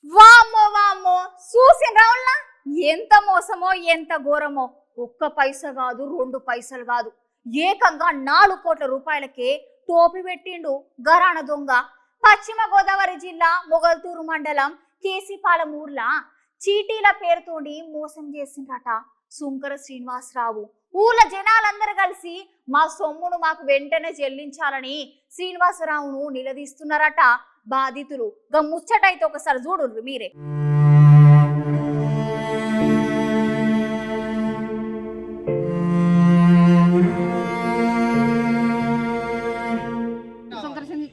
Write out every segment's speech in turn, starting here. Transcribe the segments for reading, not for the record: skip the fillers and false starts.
వామ్మో వామ్మో చూసిన రావుల్లా ఎంత మోసమో ఎంత ఘోరమో. ఒక్క పైసా కాదు, 2 పైసలు కాదు, ఏకంగా 4 కోట్ల రూపాయలకే టోపీ పెట్టిండు గరాణ దొంగ. పశ్చిమ గోదావరి జిల్లా మొగల్తూరు మండలం కేసీపాలెం ఊర్లా చీటీల పేరుతోని మోసం చేసిండ్రట సుంకర శ్రీనివాసరావు. ఊర్ల జనాలందరూ కలిసి మా సొమ్మును మాకు వెంటనే చెల్లించాలని శ్రీనివాసరావును నిలదీస్తున్నారట బాధితులు. ముచ్చటైతే ఒకసారి చూడు మీరే.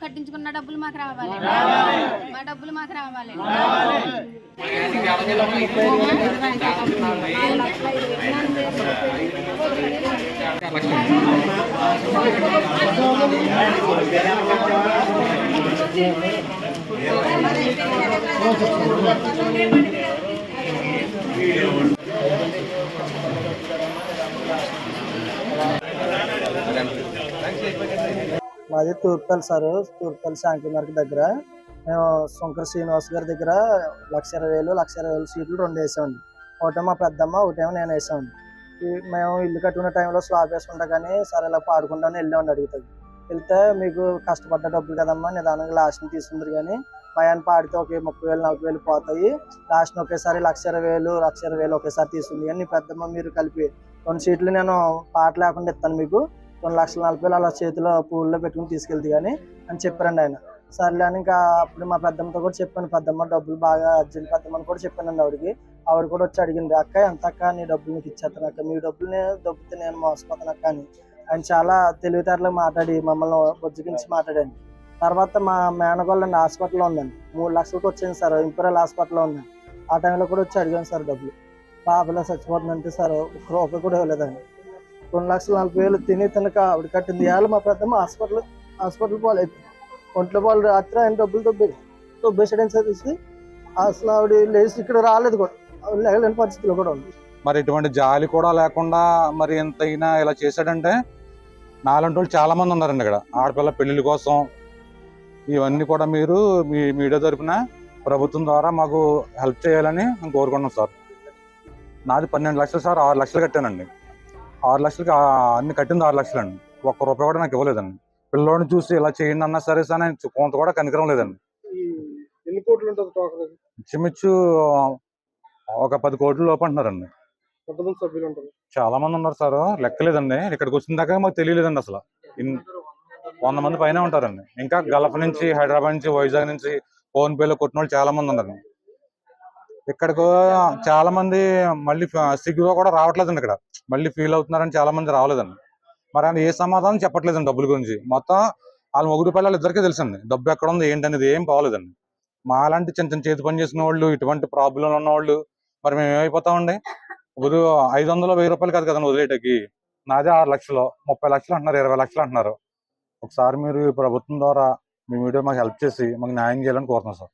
కట్టించుకున్న డబ్బులు మాకు రావాలి, మా డబ్బులు మాకు రావాలి. మాది తూర్పల్లి సార్, తూర్పల్లి శాంతి మార్కెట్ దగ్గర. మేము శంకర శ్రీనివాస్ గారి దగ్గర 1,20,000 సీట్లు 2 వేసామండి. ఒకటేమో మా పెద్దమ్మ, ఒకటేమో నేను వేసామండి. మేము ఇల్లు కట్టుకునే టైంలో స్లాబ్ వేసుకుంటా కానీ సరే ఇలా పాడుకుంటామని వెళ్ళామండి. అడుగుతుంది వెళ్తే మీకు కష్టపడ్డ డబ్బులు కదమ్మా, నిదానంగా లాస్ట్ని తీసుకుందరు కానీ భయాన్ని పాడితే ఒక 30,000-40,000 పోతాయి, లాస్ట్ని ఒకేసారి 1,20,000 ఒకేసారి తీసుకుంది కానీ పెద్దమ్మ మీరు కలిపి 2 సీట్లు నేను పాట లేకుండా ఇస్తాను, మీకు 2,40,000 అలా చేతిలో పూల్లో పెట్టుకుని తీసుకెళ్తే కానీ అని చెప్పారండి ఆయన. సర్లే అని ఇంకా అప్పుడు మా పెద్దమ్మతో కూడా చెప్పాను, పెద్దమ్మ డబ్బులు బాగా అర్జెంట్ పెద్దమ్మని కూడా చెప్పానండి ఆవిడకి. ఆవిడ కూడా వచ్చి అడిగింది, అక్క ఎంత అక్క నీ డబ్బులు నీకు ఇచ్చేస్తాను అక్క, మీ డబ్బులు దొబ్బితే నేను మోసపోతాను అక్క అని. ఆయన చాలా తెలివితేటలు మాట్లాడి మమ్మల్ని బొజ్జగించి మాట్లాడండి. తర్వాత మా మేనగోళ్ళండి హాస్పిటల్లో ఉందండి, 3 లక్షలకు వచ్చింది సార్, ఇంపీరియల్ హాస్పిటల్లో ఉందండి. ఆ టైంలో కూడా వచ్చి అడిగాను సార్ డబ్బులు. బాబులా చచ్చిపోతుందంటే సార్ ఒక్క రూపాయి కూడా ఇవ్వలేదండి. 2,40,000 తిని తినక ఆవిడ కట్టింది. ఇవాళ మా పెద్దమ్మ హాస్పిటల్ పోలేదు, ఒంట్లో పాలు రాత్రి ఆయన డబ్బులు దొబ్బేసాడని చదివేసి అసలు ఆవిడ లేచి ఇక్కడ రాలేదు కూడా, ఆవిడ లేగలేని పరిస్థితిలో కూడా ఉంది. మరి ఇటువంటి జాలి కూడా లేకుండా మరి ఎంతైనా ఇలా చేశాడంటే నాలంటి వాళ్ళు చాలా మంది ఉన్నారండి ఇక్కడ. ఆడపిల్ల పెళ్లిళ్ళ కోసం ఇవన్నీ కూడా మీరు మీ మీడియా తరఫున ప్రభుత్వం ద్వారా మాకు హెల్ప్ చేయాలని మేము కోరుకుంటున్నాం సార్. నాది 12 లక్షలు సార్, 6 లక్షలు కట్టానండి. 6 లక్షలకి అన్ని కట్టింది 6 లక్షలండి. 1 రూపాయి కూడా నాకు ఇవ్వలేదండి. పిల్లోడిని చూసి ఇలా చేయండి అన్నా సరే సార్, కొంత కూడా కనికరం లేదండి. ఎన్ని కోట్లు ఉంటుంది? ఇంచుమించు ఒక 10 కోట్ల లోపు అంటున్నారండి. చాలా మంది ఉన్నారు సార్, లెక్కలేదండి. ఇక్కడికి వచ్చిన దాకా మాకు తెలియలేదండి అసలు. 100 మంది పైన ఉంటారండి. ఇంకా గల్ఫ్ నుంచి, హైదరాబాద్ నుంచి, వైజాగ్ నుంచి ఫోన్ పేలో కొట్టిన వాళ్ళు చాలా మంది ఉన్నారండి. ఇక్కడికి చాలా మంది మళ్ళీ సిగ్గుగా కూడా రావట్లేదండి. ఇక్కడ మళ్ళీ ఫీల్ అవుతున్నారని చాలా మంది రావలేదండి. మరి ఆయన ఏ సమాధానం చెప్పట్లేదండి డబ్బుల గురించి. మొత్తం వాళ్ళ మొగుడు పిల్లలు ఇద్దరికీ తెలుసండి డబ్బు ఎక్కడ ఉంది ఏంటనేది ఏం పోలేదండి. మా అలాంటి చిన్న చిన్న చేతి పని చేసిన వాళ్ళు, ఇటువంటి ప్రాబ్లంలు ఉన్న వాళ్ళు మరి మేము ఏమైపోతామండి? ఇప్పుడు 500-1000 రూపాయలు కాదు కదండి వదిలేటకి. నాదే 6 లక్షలు, 30 లక్షలు అంటున్నారు, 20 లక్షలు అంటున్నారు. ఒకసారి మీరు ప్రభుత్వం ద్వారా మీ మీడియా మాకు హెల్ప్ చేసి మాకు న్యాయం చేయాలని కోరుతున్నాం సార్.